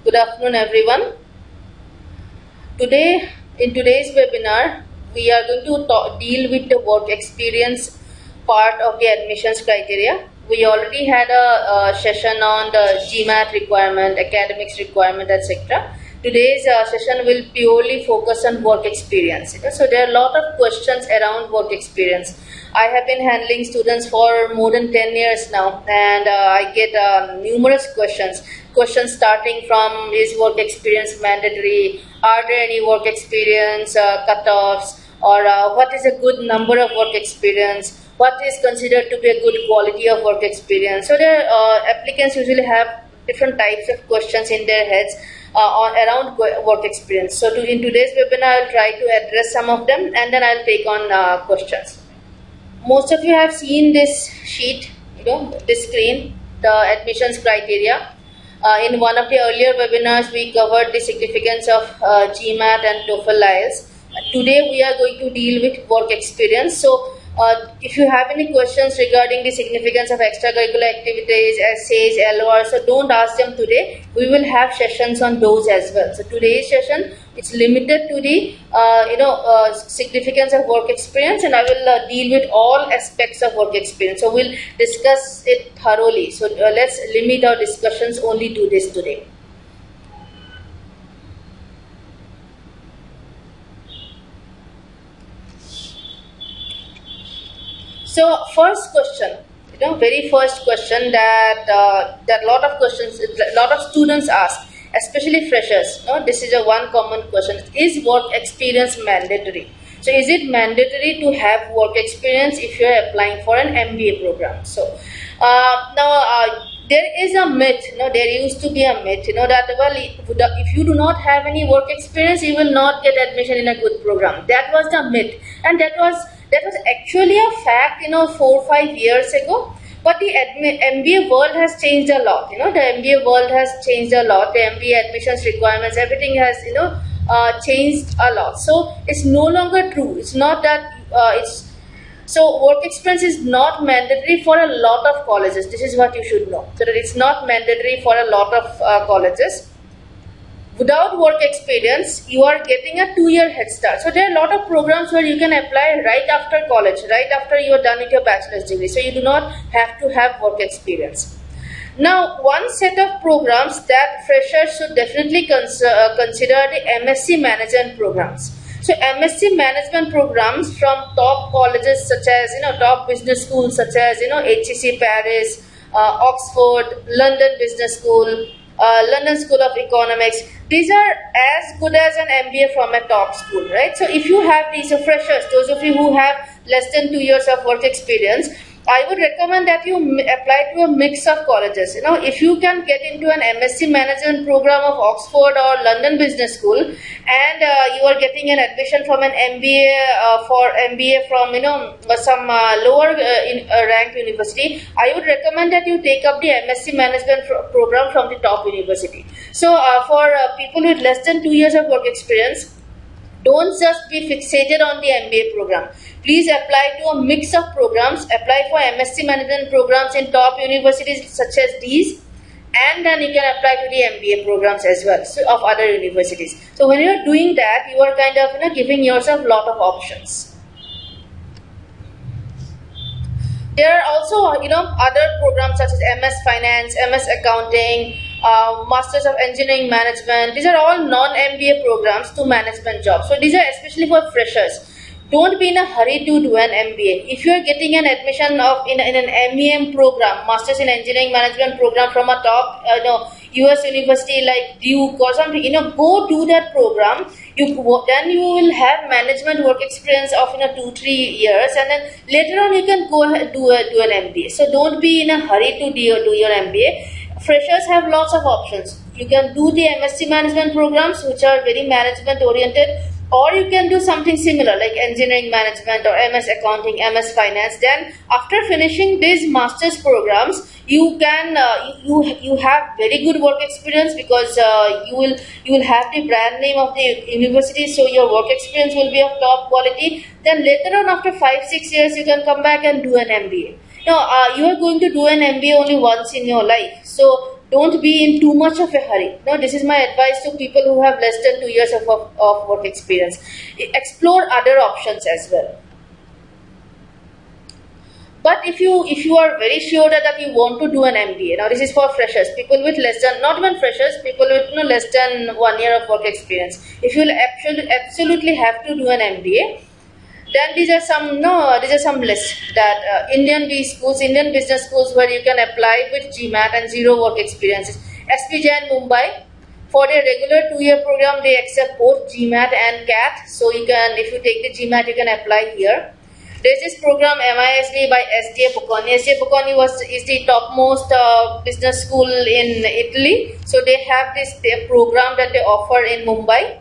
Good afternoon, everyone. In today's webinar, we are going to deal with the work experience part of the admissions criteria. We already had a session on the GMAT requirement, academics requirement, etc. Today's session will purely focus on work experience. So there are a lot of questions around work experience. I have been handling students for more than 10 years now, and I get numerous questions. Questions starting from, is work experience mandatory? Are there any work experience cutoffs? Or what is a good number of work experience? What is considered to be a good quality of work experience? So the applicants usually have different types of questions in their heads around work experience. So in today's webinar, I'll try to address some of them, and then I'll take on questions. Most of you have seen this sheet, this screen, the admissions criteria. In one of the earlier webinars, we covered the significance of GMAT and TOEFL IELTS. Today, we are going to deal with work experience. So, if you have any questions regarding the significance of extracurricular activities, essays, LOR, so don't ask them today. We will have sessions on those as well. So today's session, it's limited to the significance of work experience, and I will deal with all aspects of work experience. So we'll discuss it thoroughly. So let's limit our discussions only to this today. So first question, very first question that a lot of students ask, especially freshers. This is a one common question: is work experience mandatory? So is it mandatory to have work experience if you are applying for an MBA program? So there is a myth. There used to be a myth. That if you do not have any work experience, you will not get admission in a good program. That was the myth, and that was actually a fact, 4 or 5 years ago. But the MBA world has changed a lot. The MBA world has changed a lot. The MBA admissions requirements, everything has, changed a lot. So it's no longer true. It's not that so work experience is not mandatory for a lot of colleges. This is what you should know. So that it's not mandatory for a lot of colleges. Without work experience, you are getting a 2-year head start. So there are a lot of programs where you can apply right after college, right after you are done with your bachelor's degree. So you do not have to have work experience. Now, one set of programs that freshers should definitely consider the MSc management programs. So MSc management programs from top colleges such as, top business schools such as, HEC Paris, Oxford, London Business School, London School of Economics. These are as good as an MBA from a top school, right? So if you have these freshers, those of you who have less than 2 years of work experience, I would recommend that you apply to a mix of colleges. If you can get into an MSc management program of Oxford or London Business School, and you are getting an admission from an MBA from some lower ranked university, I would recommend that you take up the MSc management program from the top university. So for people with less than 2 years of work experience, don't just be fixated on the MBA program. Please apply to a mix of programs. Apply for MSc management programs in top universities such as these, and then you can apply to the MBA programs as well, so of other universities. So when you are doing that, you are kind of giving yourself a lot of options. There are also other programs such as MS Finance, MS Accounting, Masters of Engineering Management. These are all non-MBA programs to management jobs. So these are especially for freshers. Don't be in a hurry to do an MBA. If you are getting an admission in an MEM program, Masters in Engineering Management program from a top US university like Duke or something, go do that program. Then you will have management work experience of 2-3 years, and then later on you can go ahead do an MBA. So don't be in a hurry to do your MBA. Freshers have lots of options. You can do the MSc management programs, which are very management oriented, or you can do something similar like engineering management or MS Accounting, MS Finance. Then after finishing these master's programs, you can you have very good work experience, because you will have the brand name of the university, so your work experience will be of top quality. Then later on, after 5-6 years, you can come back and do an MBA. Now you are going to do an MBA only once in your life, so don't be in too much of a hurry. No, this is my advice to people who have less than 2 years of work experience. Explore other options as well. But if you are very sure that you want to do an MBA, now this is for freshers, people with less than, not even freshers, people with less than 1 year of work experience. If you absolutely have to do an MBA, then these are some lists that Indian business schools where you can apply with GMAT and zero work experiences. SPJ in Mumbai, for their regular 2-year program, they accept both GMAT and CAT. So you can, if you take the GMAT, you can apply here. There is this program MISB by SDA Bocconi. SDA Bocconi is the topmost business school in Italy. So they have this program that they offer in Mumbai.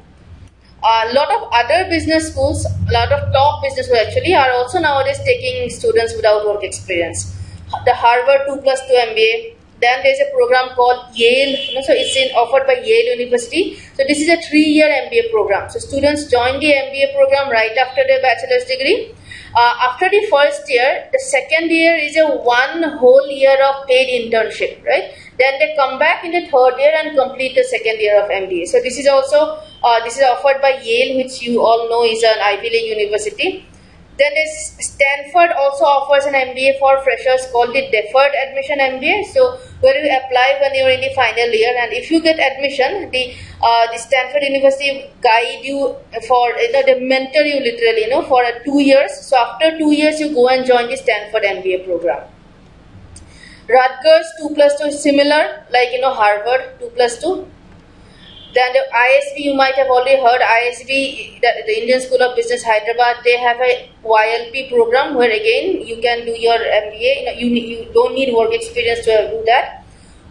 A lot of other business schools, a lot of top business schools actually are also nowadays taking students without work experience. The Harvard 2+2 MBA. Then there is a program called Yale. So it's offered by Yale University. So this is a 3-year MBA program. So students join the MBA program right after their bachelor's degree. After the first year, the second year is a 1 whole year of paid internship, right? Then they come back in the third year and complete the second year of MBA. So this is also this is offered by Yale, which you all know is an Ivy League university. Then Stanford also offers an MBA for freshers called the Deferred Admission MBA. So where you apply when you are in the final year, and if you get admission, the Stanford University guide you for they mentor you literally for 2 years. So after 2 years you go and join the Stanford MBA program. Rutgers 2+2 is similar like Harvard 2+2. Then the ISB, you might have already heard ISB, the Indian School of Business Hyderabad, they have a YLP program where again you can do your MBA. You don't need work experience to do that.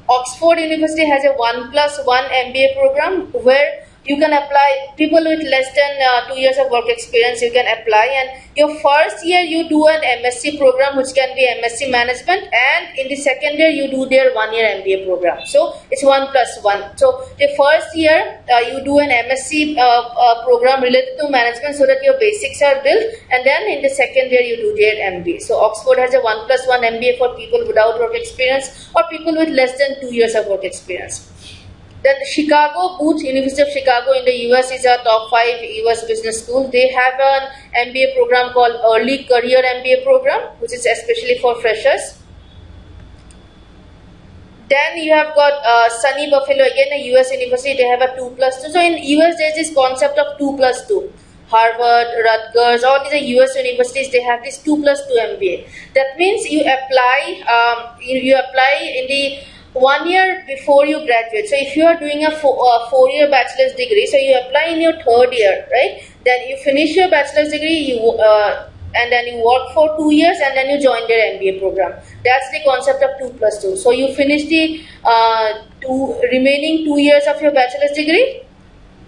Oxford University has a 1+1 MBA program where you can apply, people with less than 2 years of work experience, you can apply, and your first year you do an MSc program which can be MSc Management, and in the second year you do their 1-year MBA program. So it's 1+1. So the first year you do an MSc program related to management so that your basics are built, and then in the second year you do their MBA. So Oxford has a 1+1 MBA for people without work experience or people with less than 2 years of work experience. Then Chicago, Booth, University of Chicago in the US is a top 5 US business school. They have an MBA program called Early Career MBA program, which is especially for freshers. Then you have got Sunny Buffalo, again a US university, they have a 2+2. So in US there is this concept of 2+2. Harvard, Rutgers, all these are US universities, they have this 2+2 MBA. That means you apply in the 1 year before you graduate. So if you are doing a 4-year bachelor's degree, so you apply in your 3rd year, right? Then you finish your bachelor's degree, and then you work for 2 years, and then you join their MBA program. That's the concept of 2+2. So you finish the remaining 2 years of your bachelor's degree,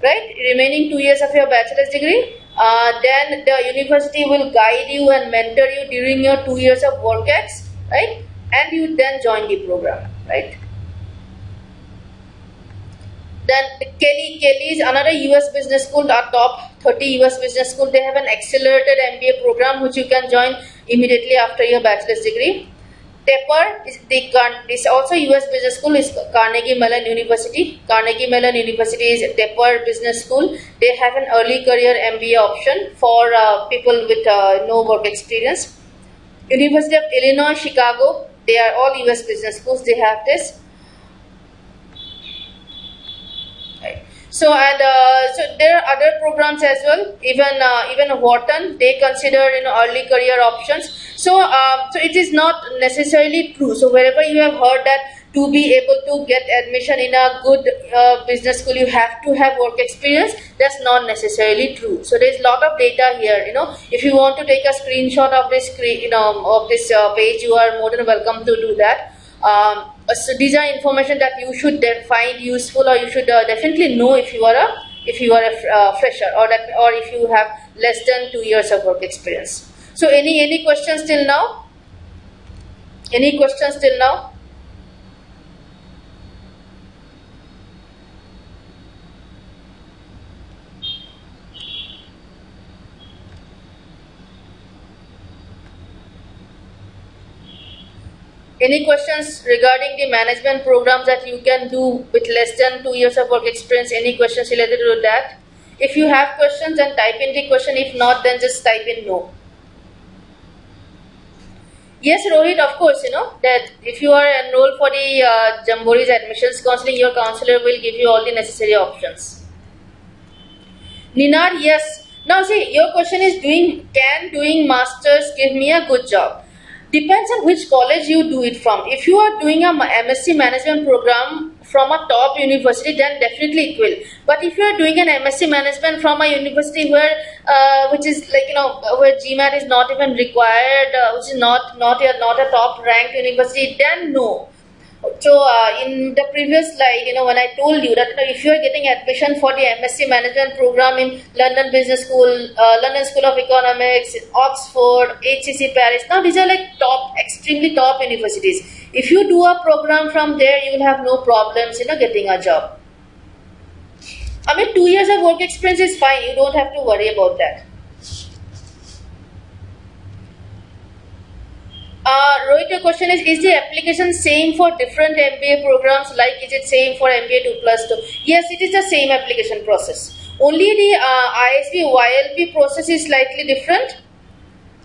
right? Remaining 2 years of your bachelor's degree. Then the university will guide you and mentor you during your 2 years of work ex, right? And you then join the program, right? Then Kelly is another US business school, our top 30 US business school. They have an accelerated MBA program which you can join immediately after your bachelor's degree. Tepper is also US business school, is Carnegie Mellon University. Carnegie Mellon University is Tepper Business School. They have an early career MBA option for people with no work experience. University of Illinois, Chicago, they are all US business schools, they have this. Right. So there are other programs as well. Even Wharton, they consider early career options. So it is not necessarily true. So wherever you have heard that to be able to get admission in a good business school you have to have work experience, that's not necessarily true. So there's a lot of data here. If you want to take a screenshot of this page, you are more than welcome to do that. So these are information that you should find useful, or you should definitely know if you are a fresher, or if you have less than 2 years of work experience. So any questions till now? Any questions till now? Any questions regarding the management programs that you can do with less than 2 years of work experience? Any questions related to that? If you have questions, then type in the question. If not, then just type in no. Yes, Rohit, of course, that if you are enrolled for the Jamboree's admissions counseling, your counselor will give you all the necessary options. Ninar, yes. Now see, your question is can doing masters give me a good job? Depends on which college you do it from. If you are doing a MSc management program from a top university, then definitely it will. But if you are doing an MSc management from a university where, which is like where GMAT is not even required, which is not a top ranked university, then no. So in the previous slide, when I told you that if you are getting admission for the MSc management program in London Business School, London School of Economics, Oxford, HCC Paris, now these are like extremely top universities. If you do a program from there, you will have no problems, getting a job. I mean, 2 years of work experience is fine. You don't have to worry about that. Rohit, your question is the application same for different MBA programs? Like, is it same for MBA 2+2? Yes, it is the same application process. Only the ISB YLP process is slightly different.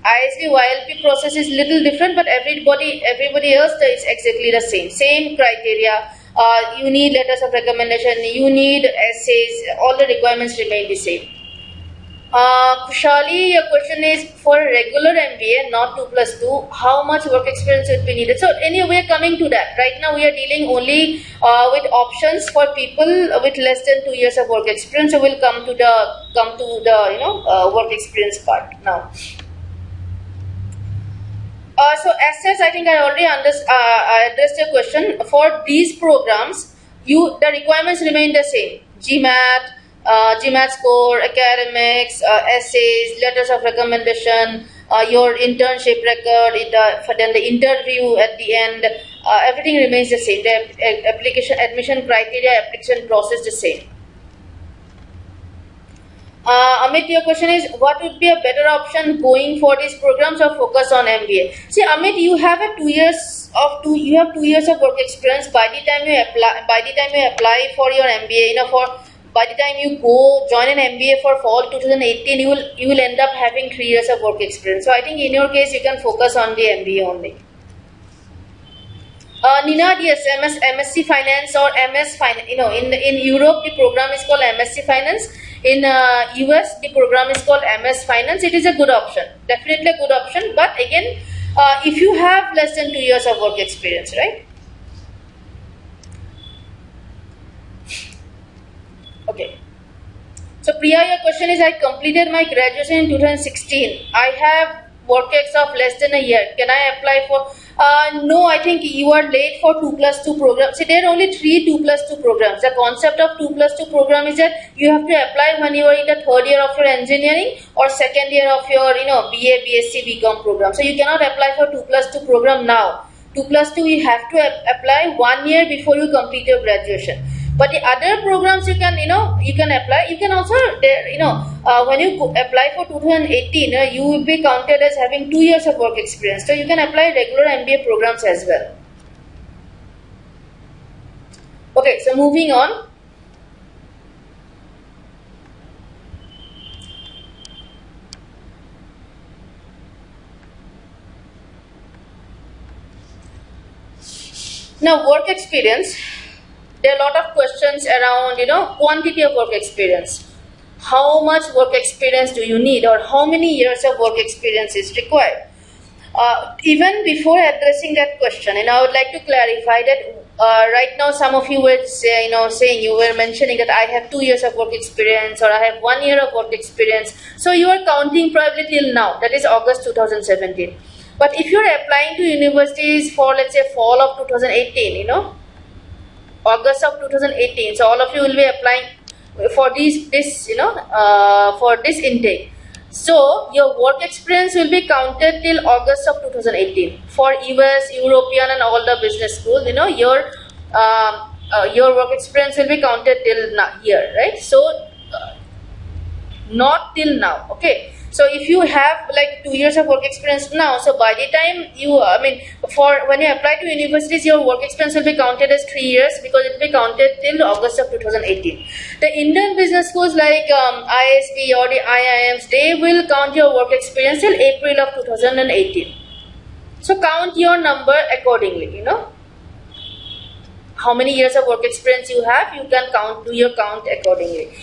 ISB YLP process is little different, but everybody else is exactly the same. Same criteria. You need letters of recommendation. You need essays. All the requirements remain the same. Kushali, your question is for regular MBA, not 2+2, how much work experience would be needed? So anyway, coming to that, right now we are dealing only with options for people with less than 2 years of work experience. So we'll come to the work experience part now. So as such, I think I already addressed your question. For these programs, the requirements remain the same: GMAT score, academics, essays, letters of recommendation, your internship record, then the interview at the end, everything remains the same. The admission criteria, application process the same. Amit, your question is, what would be a better option going for these programs or focus on MBA? See, Amit, you have 2 years of work experience. By the time you apply for your MBA, by the time you go join an MBA for fall 2018, you will end up having 3 years of work experience. So I think in your case you can focus on the MBA only. Ninad, yes, MSc Finance or MS Finance. In Europe the program is called MSc Finance. In US the program is called MS Finance. It is a good option, definitely a good option. But again, if you have less than 2 years of work experience, right? Okay. So Priya, your question is, I completed my graduation in 2016. I have work ex of less than a year. Can I apply for? No, I think you are late for 2+2 program. See, there are only 3 2+2 programs. The concept of 2+2 program is that you have to apply when you are in the 3rd year of your engineering or 2nd year of your BA, BSc, BCom program. So you cannot apply for 2+2 program now. 2+2 you have to apply 1 year before you complete your graduation. But the other programs you can apply. You can also when you apply for 2018, you will be counted as having 2 years of work experience. So you can apply regular MBA programs as well. Okay, so moving on. Now, work experience. There are a lot of questions around, quantity of work experience. How much work experience do you need, or how many years of work experience is required? Even before addressing that question, I would like to clarify that right now some of you were mentioning that I have 2 years of work experience or I have 1 year of work experience. So you are counting probably till now, that is August 2017. But if you are applying to universities for, let's say, fall of 2018, August of 2018, so all of you will be applying for for this intake. So your work experience will be counted till August of 2018 for US, European and all the business schools. Your work experience will be counted till here, right? So not till now. Okay. So if you have like 2 years of work experience now, so by the time you, for when you apply to universities, your work experience will be counted as 3 years, because it will be counted till August of 2018. The Indian business schools like ISB or the IIMs, they will count your work experience till April of 2018. So count your number accordingly, you know. How many years of work experience you have, you can do your count accordingly.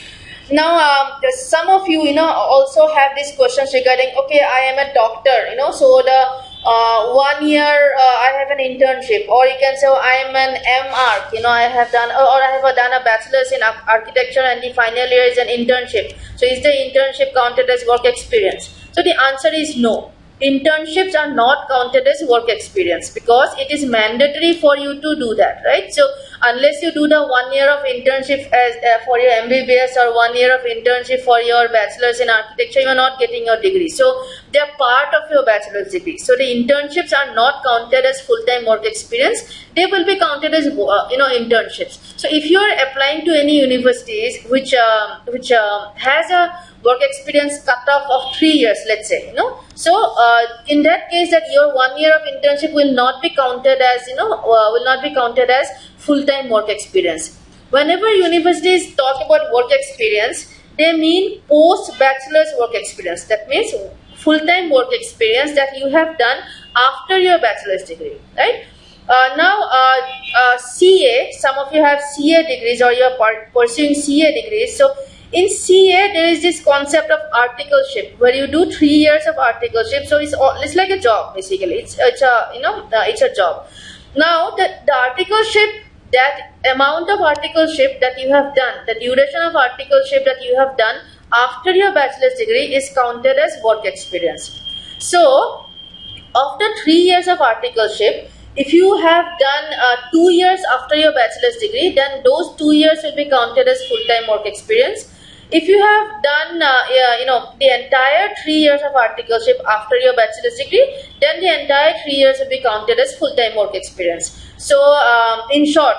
Now, some of you, also have these questions regarding, okay, I am a doctor, so the 1 year I have an internship, or you can say, oh, I am an MArch, I have done, or I have done a bachelor's in architecture and the final year is an internship. So is the internship counted as work experience? So the answer is no. Internships are not counted as work experience, because it is mandatory for you to do that, right? So unless you do the 1 year of internship as for your MBBS, or 1 year of internship for your bachelor's in architecture, you are not getting your degree. So they are part of your bachelor's degree. So the internships are not counted as full-time work experience. They will be counted as internships. So if you are applying to any universities which has a work experience cutoff of 3 years, let's say, so in that case, that your 1 year of internship will not be counted as full-time work experience. Whenever universities talk about work experience, they mean post-bachelor's work experience. That means full-time work experience that you have done after your bachelor's degree, right? CA, some of you have CA degrees, or you are pursuing CA degrees. So in CA, there is this concept of articleship, where you do 3 years of articleship. So it's like a job, basically. It's a job. Now the articleship, that amount of articleship that you have done, the duration of articleship that you have done after your bachelor's degree, is counted as work experience. So after 3 years of articleship, if you have done 2 years after your bachelor's degree, then those 2 years will be counted as full-time work experience. If you have done the entire 3 years of articleship after your bachelor's degree, then the entire 3 years will be counted as full-time work experience. So in short,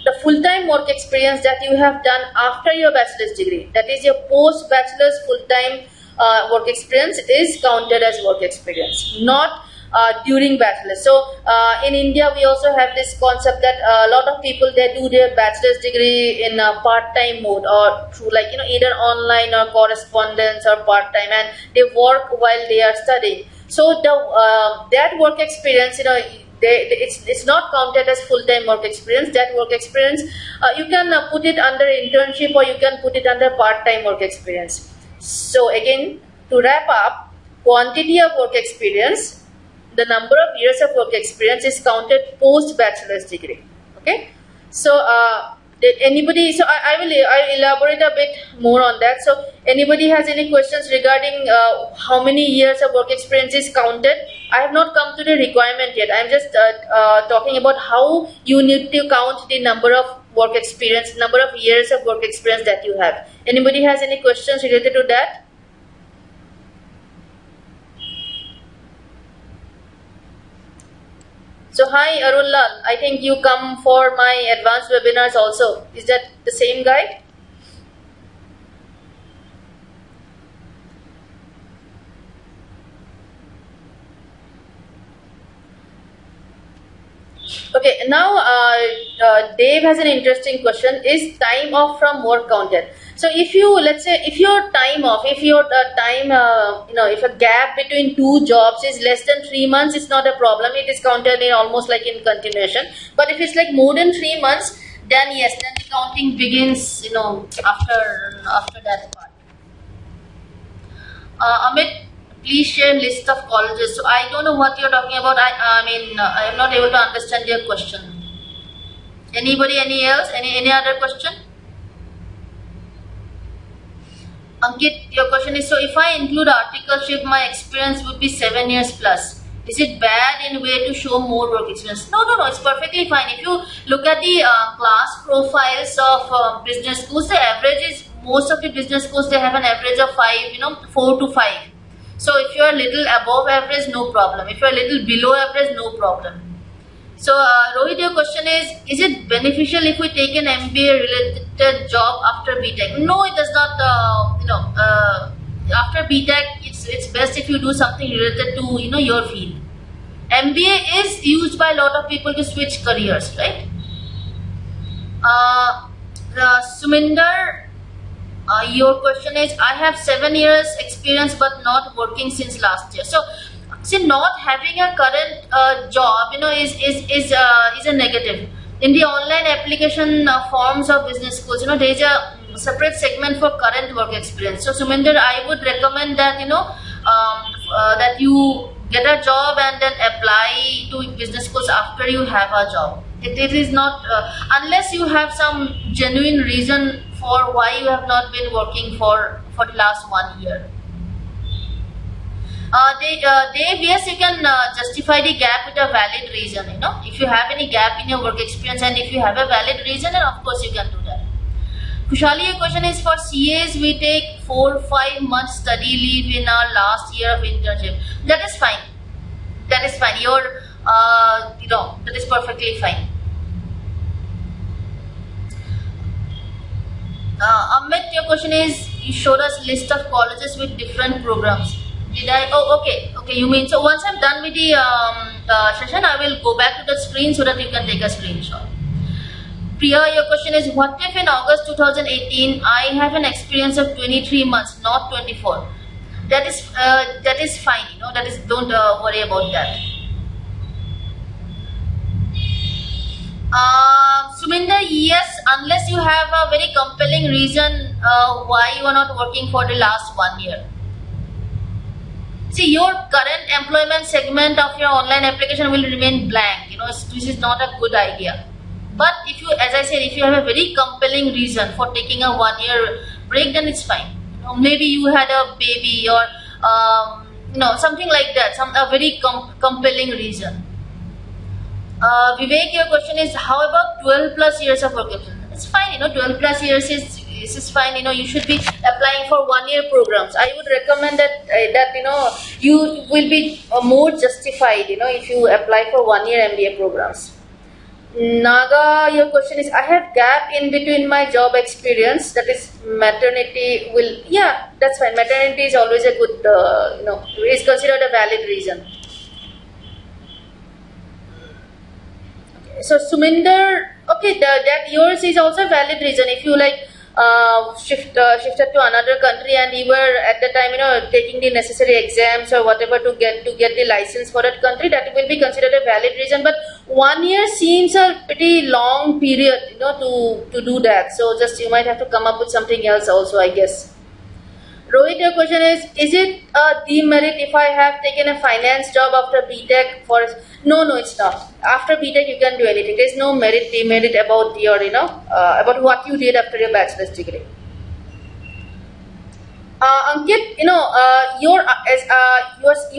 the full-time work experience that you have done after your bachelor's degree, that is your post-bachelor's full-time work experience, is counted as work experience, not during bachelor's. So in India, we also have this concept that a lot of people, they do their bachelor's degree in a part-time mode, or through either online or correspondence or part-time, and they work while they are studying. So that work experience, it's not counted as full-time work experience. That work experience, you can put it under internship, or you can put it under part-time work experience. So again, to wrap up, quantity of work experience, the number of years of work experience, is counted post bachelor's degree. Okay, so did anybody, so I will elaborate a bit more on that. So anybody has any questions regarding how many years of work experience is counted? I have not come to the requirement yet. I am just talking about how you need to count the number of work experience, number of years of work experience that you have. Anybody has any questions related to that? So hi Arunlal, I think you come for my advanced webinars also. Is that the same guy? Okay, now Dave has an interesting question. Is time off from work counted? So if you, let's say, if your time off, if your time, if a gap between two jobs is less than 3 months, it's not a problem. It is counted in almost like in continuation. But if it's like more than 3 months, then yes, then the counting begins, after that part. Amit, please share list of colleges. So I don't know what you're talking about. I am not able to understand your question. Anybody, any else? Any other question? Ankit, your question is, so if I include articleship, my experience would be 7 years plus. Is it bad in a way to show more work experience? No, it's perfectly fine. If you look at the class profiles of business schools, the average is, most of the business schools, they have an average of 4 to 5. So if you are a little above average, no problem. If you are a little below average, no problem. So Rohit, your question is it beneficial if we take an MBA related job after BTech? No, it does not. After BTech, it's best if you do something related to your field. MBA is used by a lot of people to switch careers, right? Suminder, your question is, I have 7 years experience but not working since last year. So, see, not having a current job, is a negative. In the online application forms of business schools, there is a separate segment for current work experience. So, Suminder, I would recommend that that you get a job and then apply to business schools after you have a job. It is not unless you have some genuine reason for why you have not been working for the last 1 year. Dave, yes, you can justify the gap with a valid reason. If you have any gap in your work experience and if you have a valid reason, then of course you can do that. Kushali, your question is, for CAs we take 4-5 months study leave in our last year of internship. That is fine. That is fine. That is perfectly fine. Amit, your question is, you showed us list of colleges with different programs. Did I? Oh, okay. Okay, you mean, so once I'm done with the session, I will go back to the screen so that you can take a screenshot. Priya, your question is, what if in August 2018 I have an experience of 23 months, not 24? That is fine. That is, don't worry about that. Suminder, yes, unless you have a very compelling reason why you are not working for the last 1 year. See, your current employment segment of your online application will remain blank. This is not a good idea. But if you, as I said, if you have a very compelling reason for taking a 1 year break, then it's fine. Maybe you had a baby or something like that, a very compelling reason. Vivek, your question is, how about 12 plus years of work experience? It's fine, 12 plus years is fine. You should be applying for 1 year programs. I would recommend that you will be more justified, if you apply for 1 year MBA programs. Naga, your question is, I have gap in between my job experience, that is maternity yeah, that's fine. Maternity is always a good, is considered a valid reason. So Suminder, okay, that yours is also a valid reason. If you shifted to another country and you were at the time taking the necessary exams or whatever to get the license for that country, that will be considered a valid reason. But 1 year seems a pretty long period to do that. So just you might have to come up with something else also, I guess. Rohit, your question is it a demerit if I have taken a finance job after BTech for? No, it's not. After BTech you can do anything. There is no demerit about your about what you did after your bachelor's degree. Ankit, you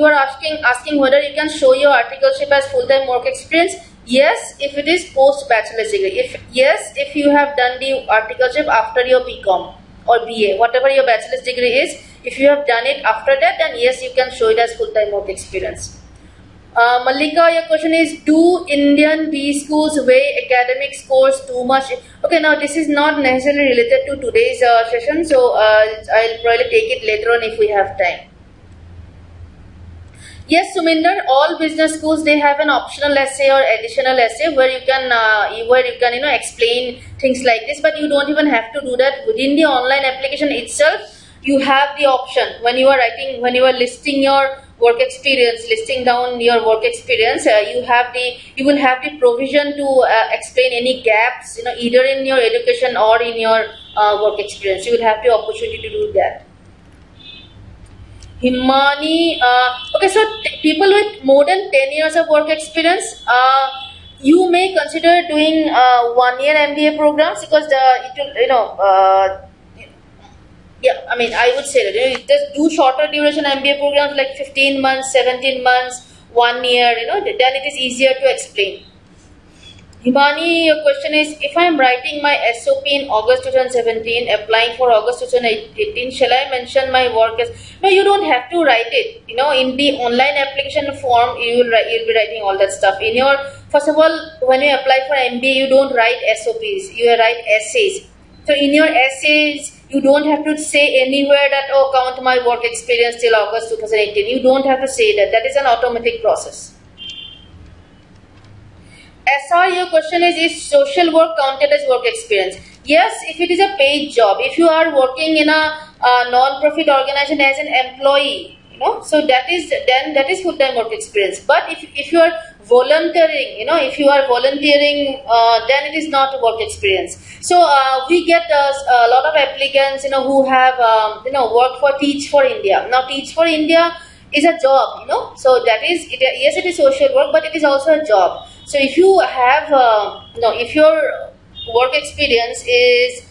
are asking whether you can show your articleship as full-time work experience. Yes, if it is post bachelor's degree. If you have done the articleship after your BCom or BA, whatever your bachelor's degree is, if you have done it after that, then yes, you can show it as full-time work experience. Malika, your question is, do Indian B schools weigh academic scores too much? Okay, now this is not necessarily related to today's session, so I'll probably take it later on if we have time. Yes, Suminder, all business schools, they have an optional essay or additional essay where you can explain things like this, but you don't even have to do that. Within the online application itself, you have the option when you are listing your work experience, listing down your work experience, you will have the provision to explain any gaps, either in your education or in your work experience. You will have the opportunity to do that. Himani, okay, so people with more than 10 years of work experience, you may consider doing 1 year MBA programs because yeah, I mean, I would say that just do shorter duration MBA programs like 15 months, 17 months, 1 year, then it is easier to explain. Himani, your question is, if I am writing my SOP in August 2017, applying for August 2018, shall I mention my work as? No, you don't have to write it. In the online application form, you'll be writing all that stuff. First of all, when you apply for MBA, you don't write SOPs, you write essays. So in your essays, You don't have to say anywhere that, oh, count my work experience till August 2018. You don't have to say that. That is an automatic process. SR, your question is social work counted as work experience? Yes, if it is a paid job. If you are working in a non-profit organization as an employee, so that is full-time work experience. But if you are volunteering, if you are volunteering, then it is not work experience. So we get a lot of applicants, who have worked for Teach for India. Now Teach for India is a job, so that is yes, it is social work, but it is also a job. So if you have if your work experience is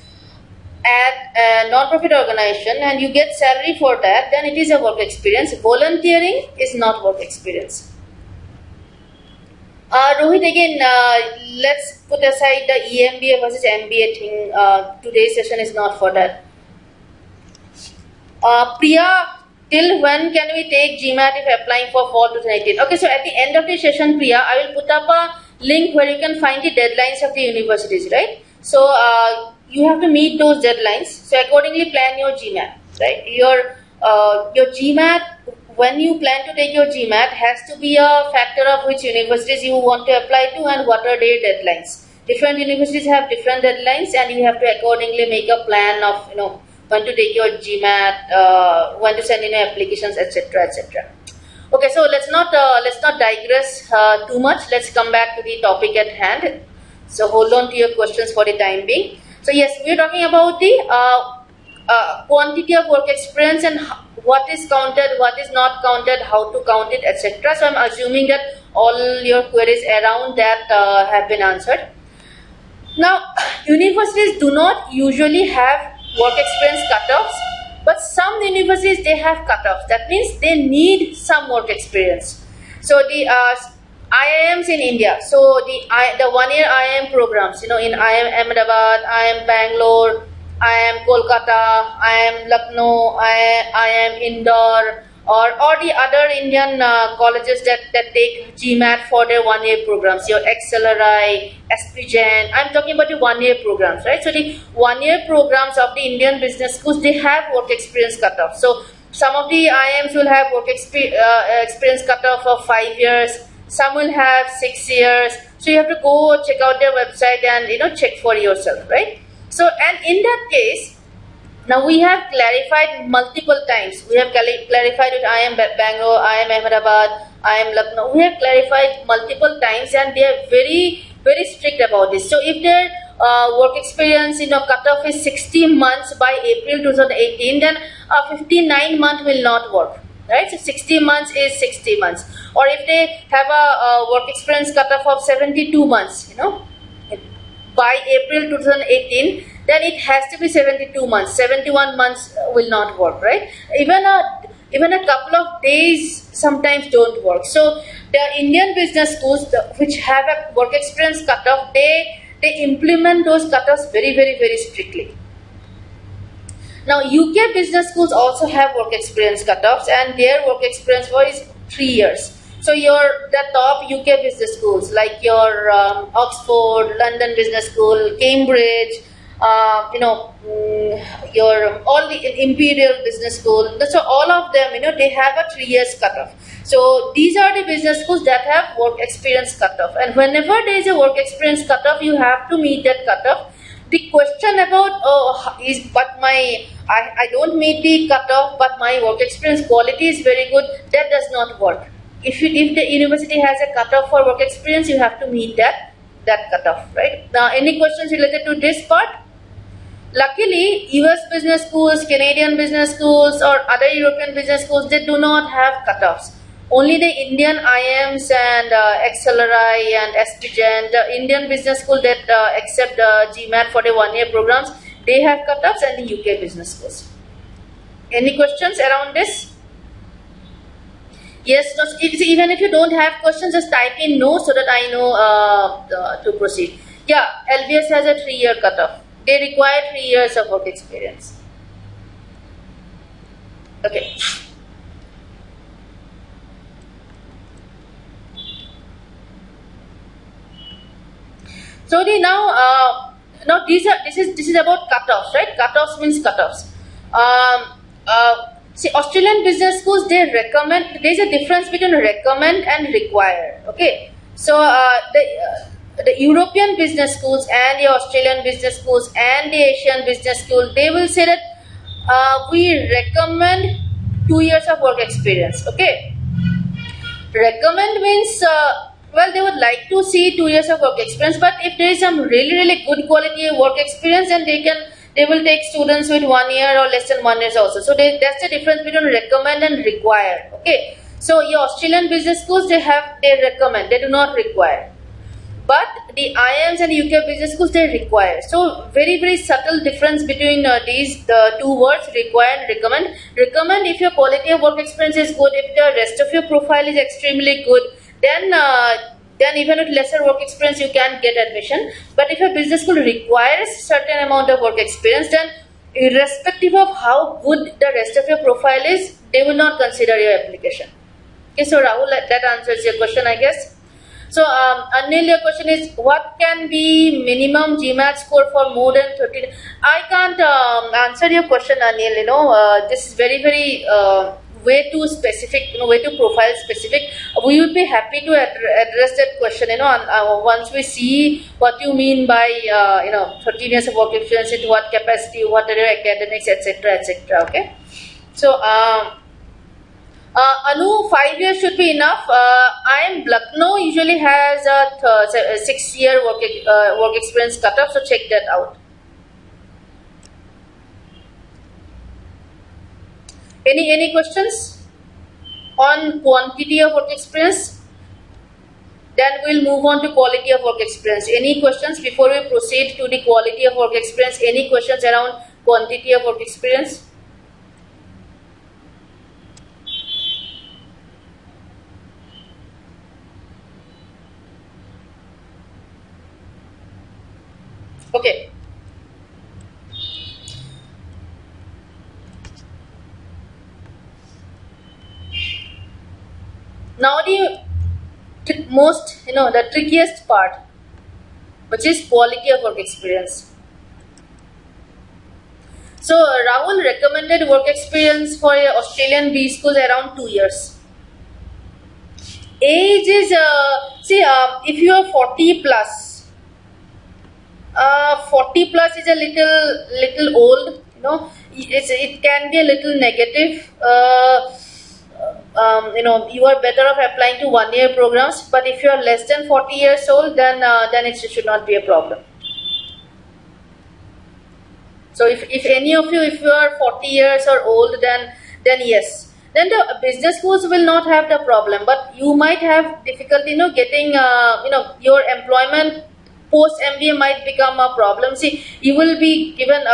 at a non-profit organization and you get salary for that, then it is a work experience. Volunteering is not work experience. Rohit, again, let's put aside the EMBA versus MBA thing. Today's session is not for that. Priya, till when can we take GMAT if applying for fall 2018? Okay, so at the end of the session, Priya, I will put up a link where you can find the deadlines of the universities, right? So you have to meet those deadlines. So accordingly, plan your GMAT, right? Your GMAT, when you plan to take your GMAT, has to be a factor of which universities you want to apply to and what are their deadlines. Different universities have different deadlines, and you have to accordingly make a plan of when to take your GMAT, when to send in your applications, etc., etc. Okay, so let's not digress too much. Let's come back to the topic at hand. So hold on to your questions for the time being. So yes, we are talking about the quantity of work experience and what is counted, what is not counted, how to count it, etc. So I'm assuming that all your queries around that have been answered. Now, universities do not usually have work experience cutoffs, but some universities, they have cutoffs. That means they need some work experience. So the IIMs in India, so the 1 year IIM programs, in IIM Ahmedabad, IIM Bangalore, IIM Kolkata, IIM Lucknow, IIM Indore, or the other Indian colleges that take GMAT for their 1 year programs, your XLRI, SPGen. I'm talking about the 1 year programs, right? So the 1 year programs of the Indian business schools, they have work experience cutoff. So some of the IIMs will have work experience cutoff of 5 years. Some will have 6 years. So you have to go check out their website and check for yourself, right? So, and in that case, now we have clarified multiple times. We have clarified with IIM Bangalore, IIM Ahmedabad, IIM Lucknow. We have clarified multiple times, and they are very, very strict about this. So if their work experience cutoff is 60 months by April 2018, then 59 month will not work. Right, so 60 months is 60 months. Or if they have a work experience cutoff of 72 months, by April 2018, then it has to be 72 months. 71 months will not work, right? Even a couple of days sometimes don't work. So the Indian business schools which have a work experience cutoff, they implement those cutoffs very, very, very strictly. Now, UK business schools also have work experience cutoffs, and their work experience is 3 years. So the top UK business schools like your Oxford, London Business School, Cambridge, your all the Imperial Business School. So all of them, they have a 3 years cutoff. So these are the business schools that have work experience cutoff. And whenever there is a work experience cutoff, you have to meet that cutoff. The question about I don't meet the cutoff, but my work experience quality is very good, that does not work. If the university has a cutoff for work experience, you have to meet that cutoff, right? Now, any questions related to this part? Luckily, US business schools, Canadian business schools, or other European business schools, they do not have cutoffs. Only the Indian IIMs and XLRI and SPGen, the Indian business school that accept GMAT for the 1 year programs, they have cutoffs, and the UK business schools. Any questions around this? Yes, no, even if you don't have questions, just type in no so that I know to proceed. Yeah, LBS has a 3 year cutoff. They require 3 years of work experience. Okay. So now Now this is about cutoffs, right? Cutoffs means cutoffs. See, Australian business schools, they recommend. There is a difference between recommend and require. Okay, so the European business schools and the Australian business schools and the Asian business school, they will say that we recommend 2 years of work experience. Okay, recommend means well, they would like to see 2 years of work experience, but if there is some really good quality of work experience, then they will take students with 1 year or less than 1 year also. So that's the difference between recommend and require. Okay, so your Australian business schools, they recommend, they do not require. But the IIMs and UK business schools, they require. So very subtle difference between these two words, require and recommend. Recommend if your quality of work experience is good, if the rest of your profile is extremely good, then even with lesser work experience you can get admission. But if a business school requires certain amount of work experience, then irrespective of how good the rest of your profile is, they will not consider your application. Okay, so Rahul, that answers your question, I guess. So Anil, your question is, what can be minimum GMAT score for more than 13? I can't answer your question, Anil. This is very way too specific, way too profile specific. We would be happy to address that question, once we see what you mean by 13 years of work experience, into what capacity, what are your academics, etc. Okay, so Anu, 5 years should be enough. IIM Lucknow usually has a 6-year work experience cutoff, so check that out. Any questions on quantity of work experience? Then we'll move on to quality of work experience. Any questions before we proceed to the quality of work experience? Any questions around quantity of work experience? Okay. Now the most, the trickiest part, which is quality of work experience. So Rahul recommended work experience for Australian B schools around 2 years. Age is, if you are 40 plus, 40 plus is a little old, it can be a little negative. You are better off applying to 1 year programs, but if you are less than 40 years old, then it should not be a problem. So if any of you, if you are 40 years or old, then yes, then the business schools will not have the problem, but you might have difficulty, getting, your employment post MBA might become a problem. See, you will be given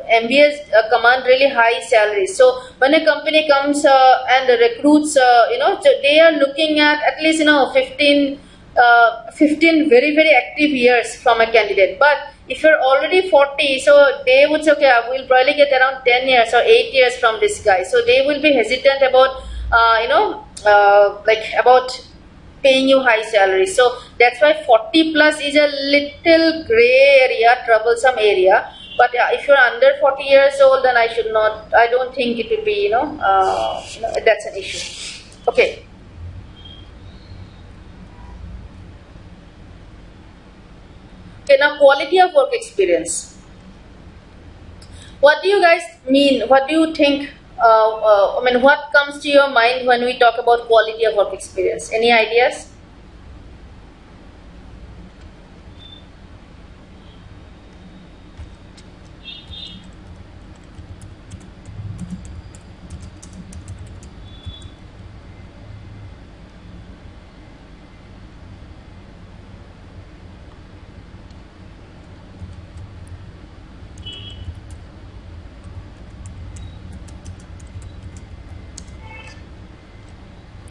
MBAs command really high salaries. So when a company comes and recruits, they are looking at least 15 very active years from a candidate. But if you're already 40, so they would say, okay, we'll probably get around 10 years or 8 years from this guy. So they will be hesitant about, about paying you high salary. So that's why 40 plus is a little gray area, troublesome area. But if you're under 40 years old, then I don't think it will be, that's an issue. Okay. Okay, now quality of work experience. What do you guys mean? What do you think? What comes to your mind when we talk about quality of work experience? Any ideas?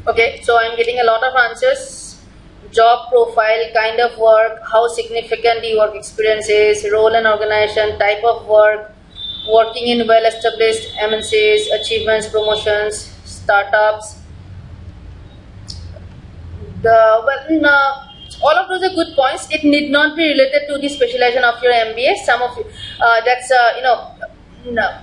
Okay, so I'm getting a lot of answers. Job profile, kind of work, how significant the work experience is, role and organization, type of work, working in well-established MNCs, achievements, promotions, startups. All of those are good points. It need not be related to the specialization of your MBA. Some of that's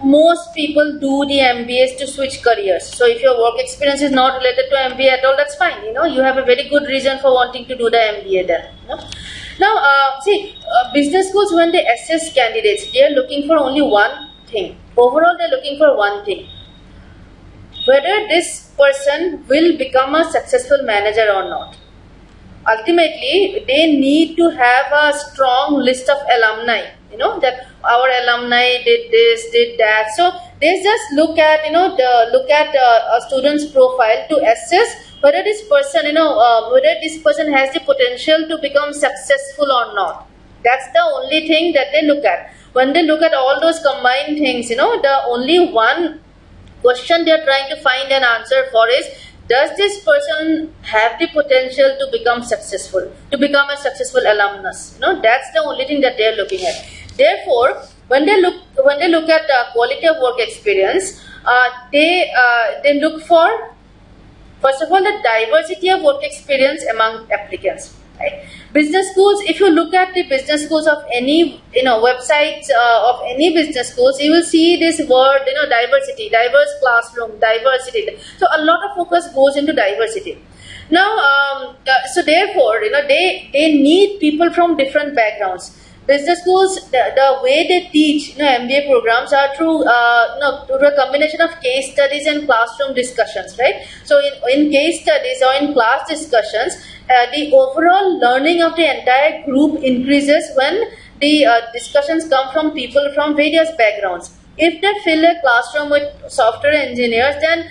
most people do the MBAs to switch careers. So if your work experience is not related to MBA at all, that's fine. You have a very good reason for wanting to do the MBA then. Now, business schools, when they assess candidates, they are looking for only one thing. Overall, they are looking for one thing: whether this person will become a successful manager or not. Ultimately, they need to have a strong list of alumni, that our alumni did this, did that. So they just look at, a student's profile to assess whether this person, has the potential to become successful or not. That's the only thing that they look at. When they look at all those combined things, the only one question they are trying to find an answer for is, does this person have the potential to become successful, to become a successful alumnus? That's the only thing that they are looking at. Therefore, when they look at quality of work experience, they look for, first of all, the diversity of work experience among applicants. Right? Business schools, if you look at the business schools of any websites of any business schools, you will see this word diversity, diverse classroom, diversity. So a lot of focus goes into diversity. Now, so therefore, they need people from different backgrounds. Business schools, the way they teach MBA programs are through a combination of case studies and classroom discussions, right? So in case studies or in class discussions, the overall learning of the entire group increases when the discussions come from people from various backgrounds. If they fill a classroom with software engineers, then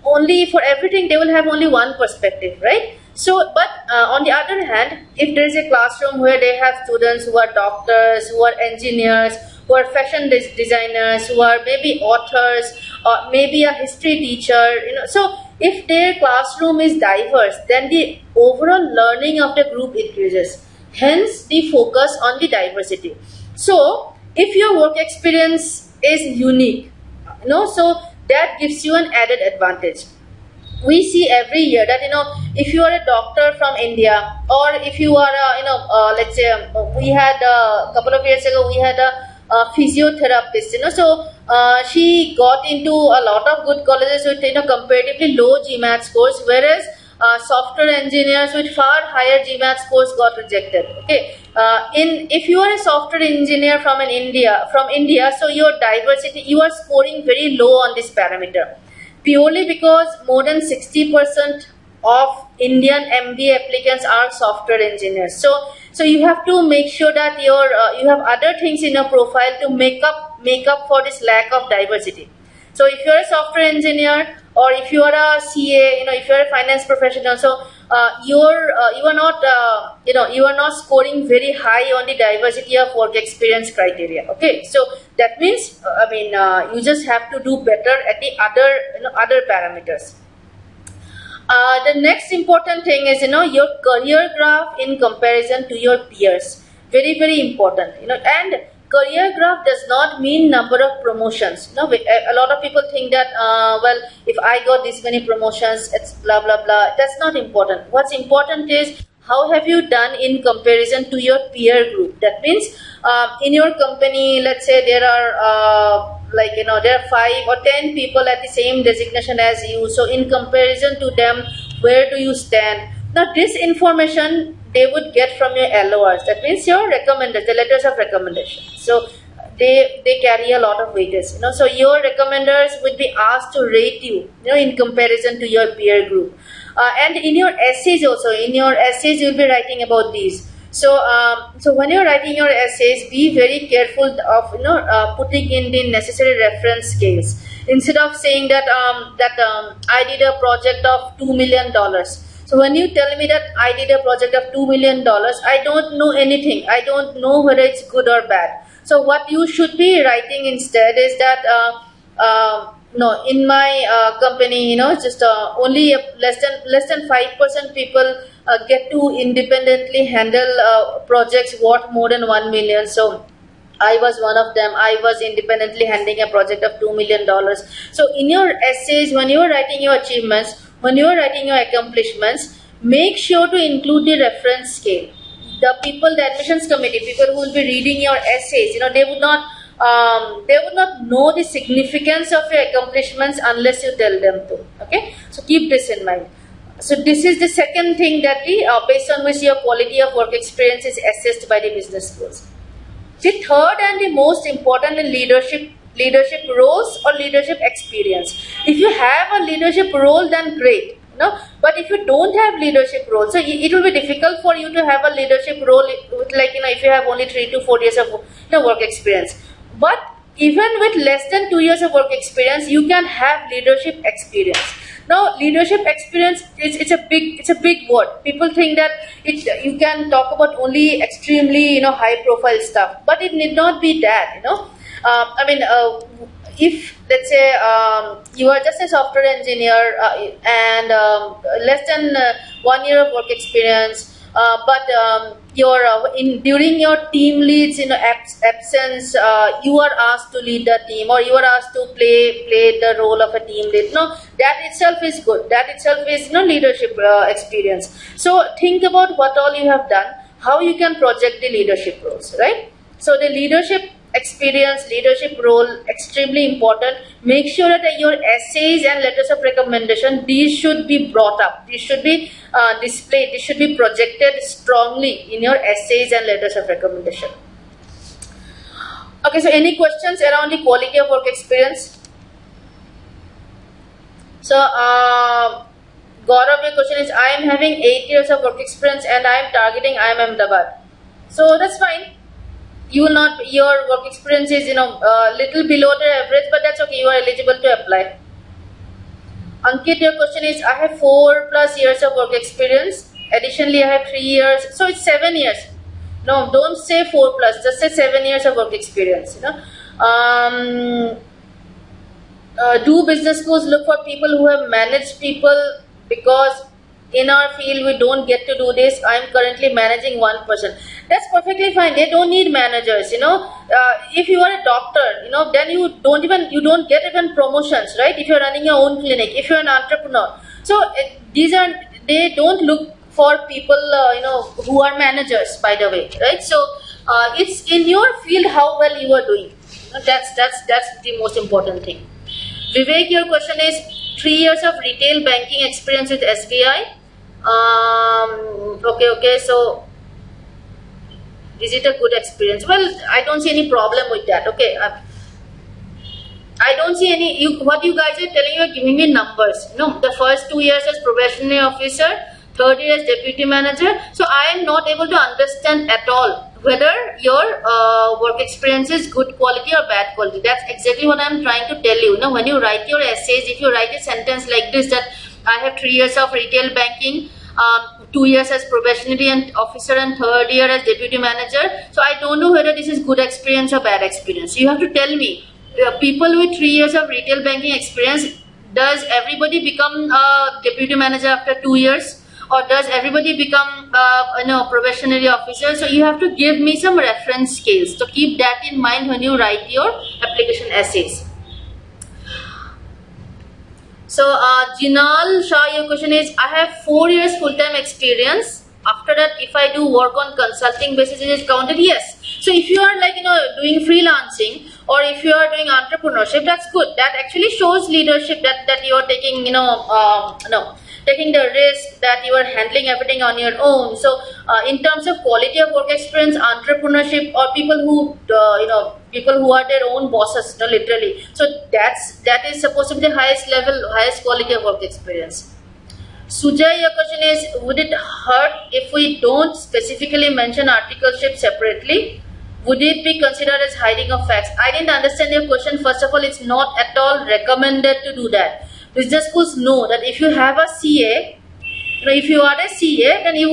only for everything they will have only one perspective, right? So, but on the other hand, if there is a classroom where they have students who are doctors, who are engineers, who are fashion designers, who are maybe authors, or maybe a history teacher, so if their classroom is diverse, then the overall learning of the group increases. Hence, the focus on the diversity. So, if your work experience is unique, so that gives you an added advantage. We see every year that if you are a doctor from India, or if you are let's say we had a couple of years ago we had a physiotherapist, so she got into a lot of good colleges with comparatively low GMAT scores, whereas software engineers with far higher GMAT scores got rejected. Okay, if you are a software engineer from India, so your diversity, you are scoring very low on this parameter, purely because more than 60% of Indian MBA applicants are software engineers. So you have to make sure that you have other things in your profile to make up for this lack of diversity. So if you are a software engineer, or if you are a CA, if you are a finance professional, so you are not scoring very high on the diversity of work experience criteria. Okay, so that means you just have to do better at the other parameters. The next important thing is your career graph in comparison to your peers. Very, very important. And career graph does not mean number of promotions. A lot of people think that well, if I got this many promotions, it's blah blah blah. That's not important. What's important is how have you done in comparison to your peer group. That means in your company, let's say there are there are 5 or 10 people at the same designation as you. So in comparison to them, where do you stand? Now this information they would get from your LORs. That means your recommenders, the letters of recommendation. So they carry a lot of weightage. So your recommenders would be asked to rate you, in comparison to your peer group. And in your essays also, you'll be writing about these. So when you're writing your essays, be very careful of putting in the necessary reference scales. Instead of saying that I did a project of $2 million. So when you tell me that I did a project of $2 million, I don't know anything. I don't know whether it's good or bad. So what you should be writing instead is that no, in my company, just only less than 5% people get to independently handle projects worth more than 1 million. So I was one of them. I was independently handling a project of $2 million. So in your essays, when you are writing your achievements, when you are writing your accomplishments, Make sure to include the reference scale. The admissions committee, people who will be reading your essays, they would not know the significance of your accomplishments unless you tell them to. Okay, so keep this in mind. So this is the second thing that based on which your quality of work experience is assessed by the business schools. The third and the most important in leadership roles or leadership experience. If you have a leadership role, then great. But if you don't have leadership role, so it will be difficult for you to have a leadership role with if you have only 3 to 4 years of work experience. But even with less than 2 years of work experience, you can have leadership experience. Now, leadership experience it's a big word. People think that you can talk about only extremely high profile stuff, but it need not be that. If let's say you are just a software engineer and less than 1 year of work experience, but during your team leads absence, you are asked to lead the team, or you are asked to play the role of a team lead. That itself is good. That itself is leadership experience. So think about what all you have done, how you can project the leadership roles, right? So the leadership experience, leadership role, extremely important. Make sure that your essays and letters of recommendation, these should be brought up, these should be displayed, these should be projected strongly in your essays and letters of recommendation. Okay, so any questions around the quality of work experience? So Gaurav, your question is, I am having 8 years of work experience and I am targeting IIM Ahmedabad. So that's fine. You will not, your work experience is little below the average, but that's okay, you are eligible to apply. Ankit, your question is, I have 4+ years of work experience, additionally I have 3 years, so it's 7 years. No, don't say 4+, just say 7 years of work experience. Do business schools look for people who have managed people? Because in our field we don't get to do this. I am currently managing one person. That's perfectly fine. They don't need managers. If you are a doctor, then you don't get even promotions, right? If you are running your own clinic, if you are an entrepreneur. So they don't look for people who are managers, by the way, right? So it's in your field how well you are doing. That's the most important thing. Vivek, your question is 3 years of retail banking experience with SBI. Okay, so is it a good experience? Well, I don't see any problem with that. Okay, I don't see any. What you guys are telling, you are giving me numbers. The first 2 years as probationary officer, third year as deputy manager. So I am not able to understand at all whether your work experience is good quality or bad quality. That's exactly what I am trying to tell you. When you write your essays, if you write a sentence like this, that I have 3 years of retail banking, 2 years as probationary and officer, and third year as deputy manager. So I don't know whether this is good experience or bad experience. You have to tell me. People with 3 years of retail banking experience, does everybody become a deputy manager after 2 years? Or does everybody become probationary officer? So you have to give me some reference scales. So keep that in mind when you write your application essays. So Jinal Shah, your question is, I have 4 years full-time experience. After that, if I do work on consulting basis, it is counted? Yes. So if you are doing freelancing, or if you are doing entrepreneurship, that's good. That actually shows leadership, that you are taking taking the risk, that you are handling everything on your own. So in terms of quality of work experience, entrepreneurship, or people who are their own bosses, literally. So that is supposed to be the highest level, highest quality of work experience. Sujay, your question is, would it hurt if we don't specifically mention articleship separately? Would it be considered as hiding of facts? I didn't understand your question. First of all, it's not at all recommended to do that. Business schools know that if you have a CA, if you are a CA, then you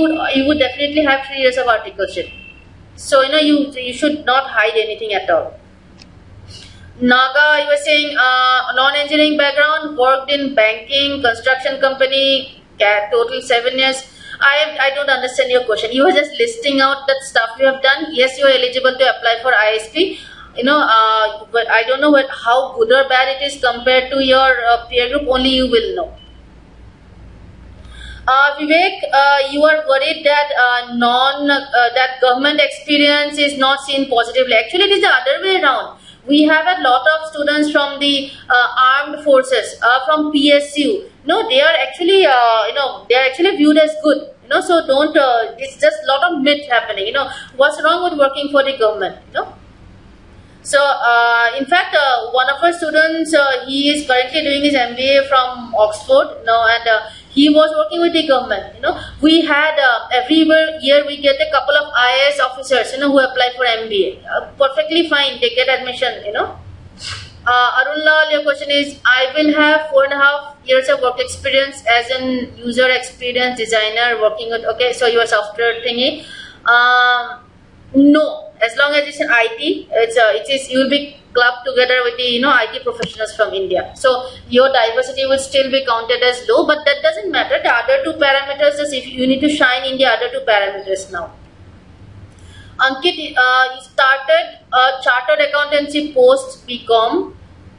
would definitely have 3 years of articleship. So you should not hide anything at all. Naga, you were saying non-engineering background, worked in banking, construction company, total 7 years. I don't understand your question. You are just listing out that stuff you have done. Yes, you are eligible to apply for ISP. But I don't know how good or bad it is compared to your peer group. Only you will know. Vivek, you are worried that that government experience is not seen positively. Actually, it is the other way around. We have a lot of students from the armed forces, from PSU. No, they are actually, they are actually viewed as good. So don't. It's just a lot of myth happening. What's wrong with working for the government? So, in fact, one of our students, he is currently doing his MBA from Oxford, and he was working with the government. We had every year we get a couple of IAS officers, who apply for MBA. Perfectly fine, they get admission. Arunlal, your question is, I will have 4.5 years of work experience as an user experience designer working with. Okay, so your software thingy. No, as long as it's an IT, you will be clubbed together with the IT professionals from India. So your diversity will still be counted as low, but that doesn't matter. The other two parameters is if you need to shine in the other two parameters now. Ankit, you started a chartered accountancy post BCom,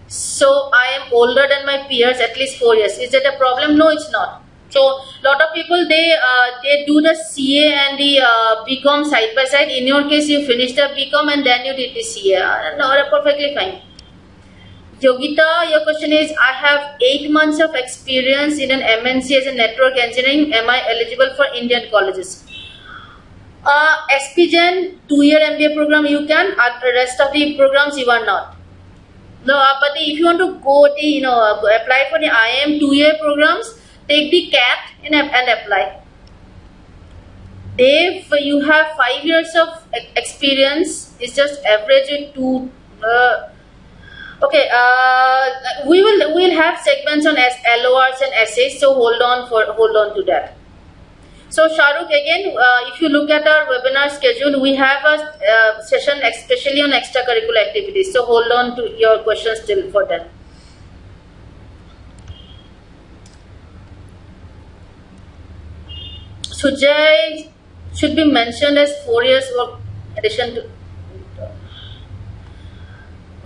so I am older than my peers at least 4 years. Is that a problem? No, it's not. So lot of people they do the CA and the BCom side by side. In your case, you finished the BCom and then you did the CA. No, perfectly fine. Yogita, your question is, I have 8 months of experience in an MNC as a network engineering. Am I eligible for Indian colleges? SPGen 2-year MBA program you can. The rest of the programs you are not. No, but if you want to go apply for the IIM 2-year programs, take the CAT and apply. Dave, you have 5 years of experience. It's just average it to. Okay, we'll have segments on LORs and essays. So hold on to that. So Shahrukh, again, if you look at our webinar schedule, we have a session especially on extracurricular activities. So hold on to your questions still for that. Sujay should be mentioned as 4 years work addition to.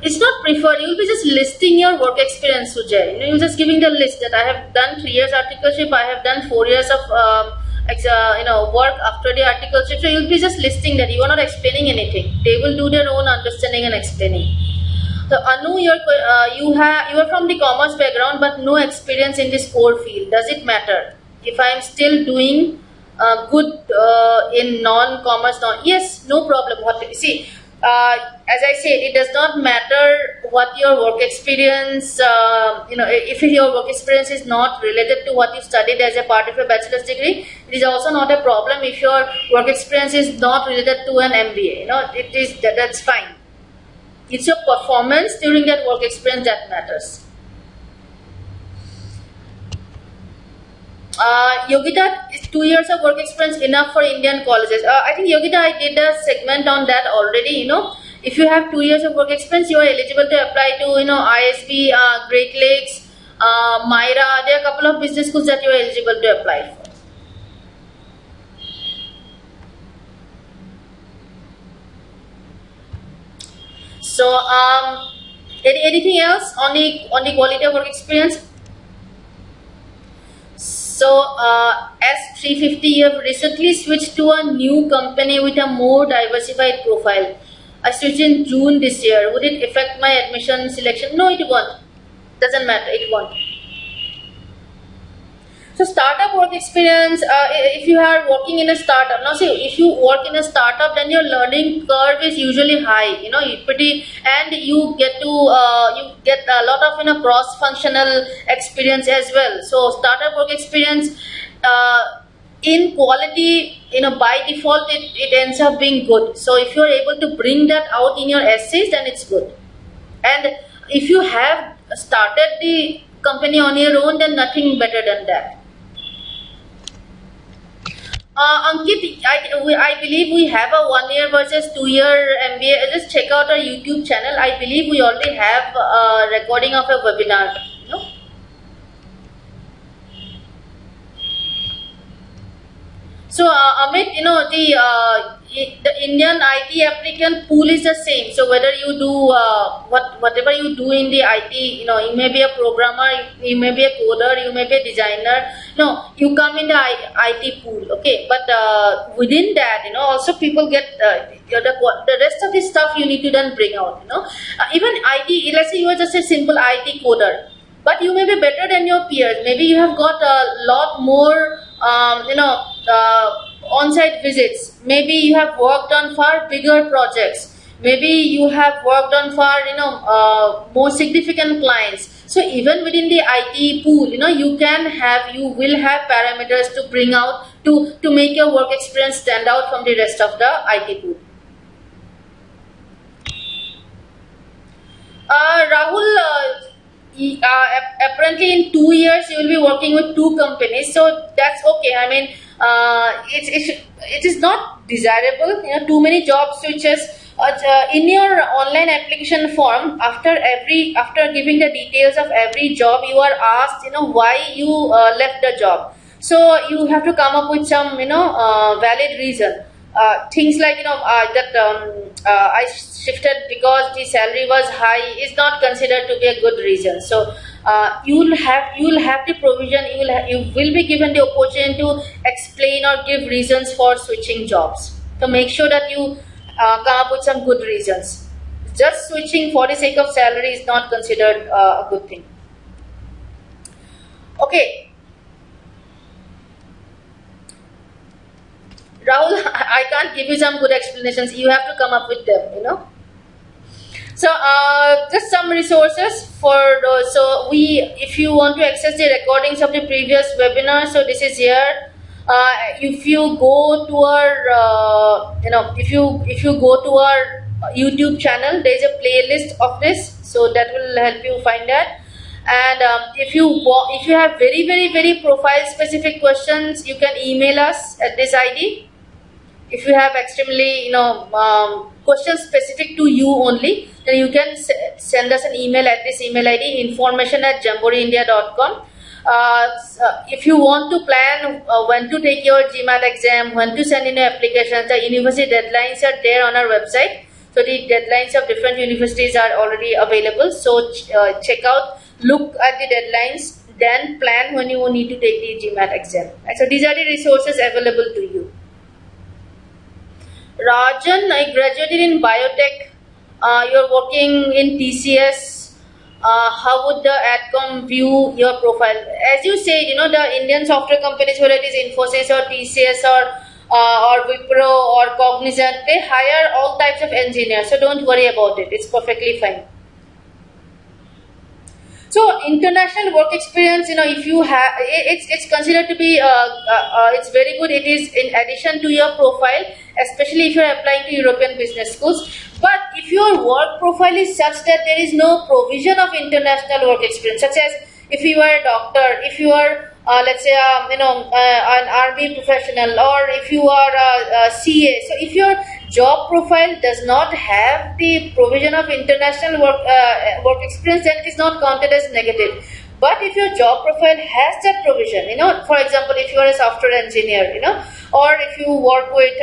It's not preferred. You'll be just listing your work experience, Sujay. You're just giving the list that I have done 3 years articleship. I have done 4 years of work after the articleship. So you'll be just listing that. You are not explaining anything. They will do their own understanding and explaining. So Anu, you are from the commerce background, but no experience in this core field. Does it matter if I am still doing good in non-commerce? Yes, no problem. See, as I said, it does not matter what your work experience. If your work experience is not related to what you studied as a part of your bachelor's degree, it is also not a problem if your work experience is not related to an MBA. That's fine. It's your performance during that work experience that matters. Yogita, is 2 years of work experience enough for Indian colleges? I think Yogita, I did a segment on that already. If you have 2 years of work experience, you are eligible to apply to ISB, Great Lakes, Myra. There are a couple of business schools that you are eligible to apply for. So, anything else on the quality of work experience? So, S350, you have recently switched to a new company with a more diversified profile. I switched in June this year. Would it affect my admission selection? No, it won't. Doesn't matter. It won't. So, startup work experience, if you are working in a startup, now see, if you work in a startup, then your learning curve is usually high, and you get a lot of cross-functional experience as well. So, startup work experience, in quality, by default, it ends up being good. So, if you are able to bring that out in your essays, then it's good. And if you have started the company on your own, then nothing better than that. Ankit, I believe we have a 1 year versus 2 year MBA. Just check out our YouTube channel. I believe we already have a recording of a webinar. So Amit, the Indian IT applicant pool is the same. So whether you do whatever you do in the IT, you may be a programmer, you may be a coder, you may be a designer. No, you come in the IT pool, okay. But within that, also people get the rest of the stuff you need to then bring out. Even IT. Let's say you are just a simple IT coder, but you may be better than your peers. Maybe you have got a lot more, on-site visits. Maybe you have worked on far bigger projects. Maybe you have worked on far, more significant clients. So even within the IT pool, you will have parameters to bring out to make your work experience stand out from the rest of the IT pool. Rahul, apparently in 2 years you will be working with 2 companies, so that's okay. I mean, it is not desirable. Too many job switches. In your online application form, after giving the details of every job, you are asked, why you left the job. So you have to come up with some, valid reason. Things like I shifted because the salary was high is not considered to be a good reason. So you will have the provision. You will be given the opportunity to explain or give reasons for switching jobs. So make sure that you come up with some good reasons. Just switching for the sake of salary is not considered a good thing. Okay. Rahul, I can't give you some good explanations. You have to come up with them, So just some resources for those. So if you want to access the recordings of the previous webinar, so this is here. If you go to our, if you go to our YouTube channel, there is a playlist of this, so that will help you find that. And if you have very, very, very profile specific questions, you can email us at this ID. If you have extremely, questions specific to you only, then you can send us an email at this email ID, information@jamboreeindia.com. If you want to plan when to take your GMAT exam, when to send in your applications, the university deadlines are there on our website. So the deadlines of different universities are already available. So check out, look at the deadlines, then plan when you need to take the GMAT exam. And so these are the resources available to you. Rajan, I graduated in biotech. You're working in TCS. How would the AdCom view your profile? As you said, the Indian software companies, whether it is Infosys or TCS or Wipro or Cognizant, they hire all types of engineers. So don't worry about it. It's perfectly fine. So international work experience, if you have, it's considered to be, it's very good. It is in addition to your profile, especially if you are applying to European business schools. But if your work profile is such that there is no provision of international work experience, such as if you are a doctor, if you are, let's say, an army professional, or if you are a CA. So if your job profile does not have the provision of international work experience, then it is not counted as negative. But if your job profile has that provision, for example, if you are a software engineer, or if you work with,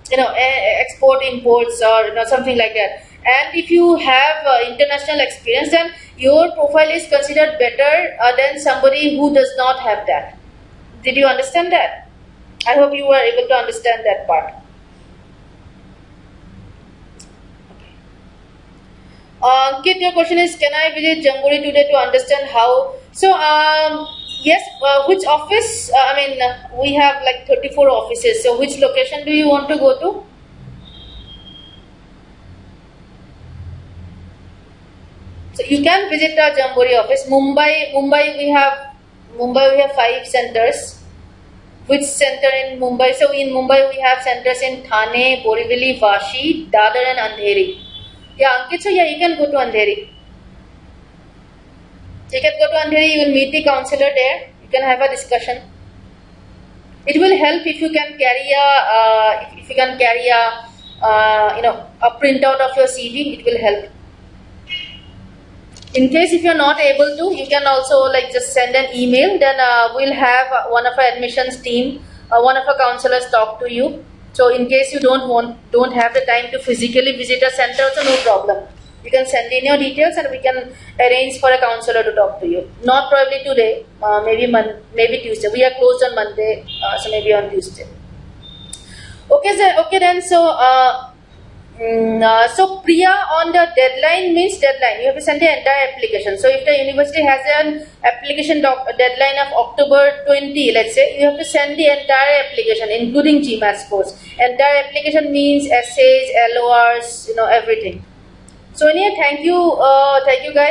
export imports or something like that, and if you have international experience, then your profile is considered better than somebody who does not have that. Did you understand that? I hope you were able to understand that part. Kit, your question is, can I visit Jamboree today to understand how? So, yes, which office? We have like 34 offices. So, which location do you want to go to? So, you can visit our Jamboree office. Mumbai, we have 5 centers. Which center in Mumbai? So, in Mumbai, we have centers in Thane, Borivali, Vashi, Dadar, and Andheri. Yeah, Ankit, so yeah, you can go to Andheri. You can go to Andheri, you will meet the counselor there. You can have a discussion. It will help if you can carry a printout of your CV. It will help. In case if you are not able to, you can also just send an email. Then we'll have one of our admissions team, one of our counselors talk to you. So in case you don't have the time to physically visit a center, also no problem. You can send in your details and we can arrange for a counselor to talk to you. Not probably today, maybe Tuesday. We are closed on Monday, so maybe on Tuesday. Okay then. So Priya, on the deadline means deadline. You have to send the entire application. So if the university has an application deadline of October 20, let's say, you have to send the entire application, including GMAT scores. Entire application means essays, LORs, everything. So anyway, thank you guys.